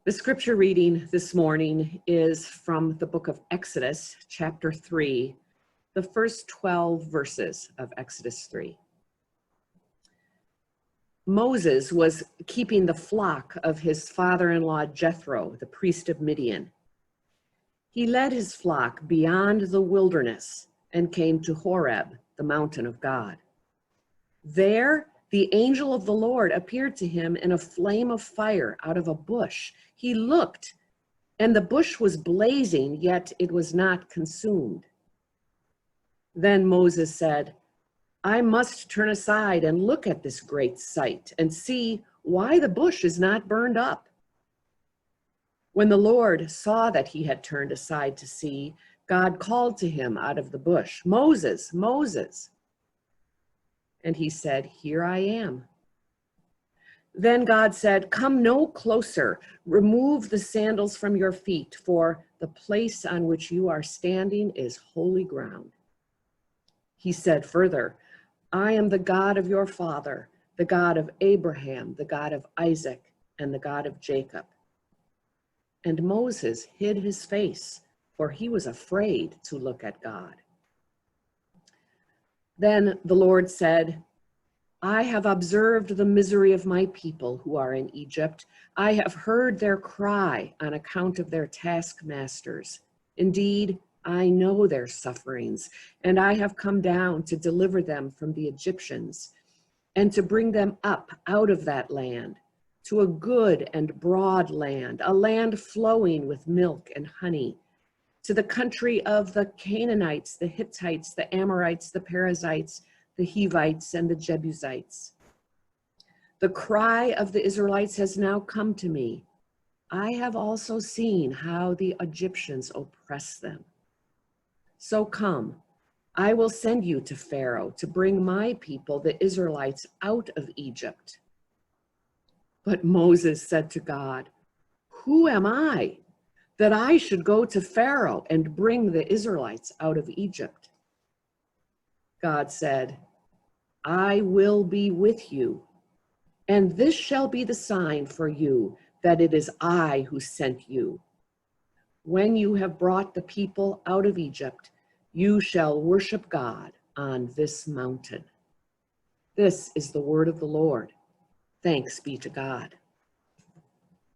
The scripture reading this morning is from the book of Exodus, chapter 3, the first 12 verses of Exodus 3. Moses was keeping the flock of his father-in-law Jethro, the priest of Midian. He led his flock beyond the wilderness and came to Horeb, the mountain of God. There, the angel of the Lord appeared to him in a flame of fire out of a bush. He looked, and the bush was blazing, yet it was not consumed. Then Moses said, "I must turn aside and look at this great sight and see why the bush is not burned up." When the Lord saw that he had turned aside to see, God called to him out of the bush, "Moses, Moses." And he said, "Here I am." Then God said, "Come no closer. Remove the sandals from your feet, for the place on which you are standing is holy ground." He said further, "I am the God of your father, the God of Abraham, the God of Isaac, and the God of Jacob." And Moses hid his face, for he was afraid to look at God. Then the Lord said, "I have observed the misery of my people who are in Egypt. I have heard their cry on account of their taskmasters. Indeed, I know their sufferings, and I have come down to deliver them from the Egyptians and to bring them up out of that land to a good and broad land, a land flowing with milk and honey, to the country of the Canaanites, the Hittites, the Amorites, the Perizzites, the Hivites, and the Jebusites. The cry of the Israelites has now come to me. I have also seen how the Egyptians oppress them. So come, I will send you to Pharaoh to bring my people, the Israelites, out of Egypt." But Moses said to God, "Who am I, that I should go to Pharaoh and bring the Israelites out of Egypt?" God said, "I will be with you, and this shall be the sign for you that it is I who sent you. When you have brought the people out of Egypt, you shall worship God on this mountain." This is the word of the Lord. Thanks be to God.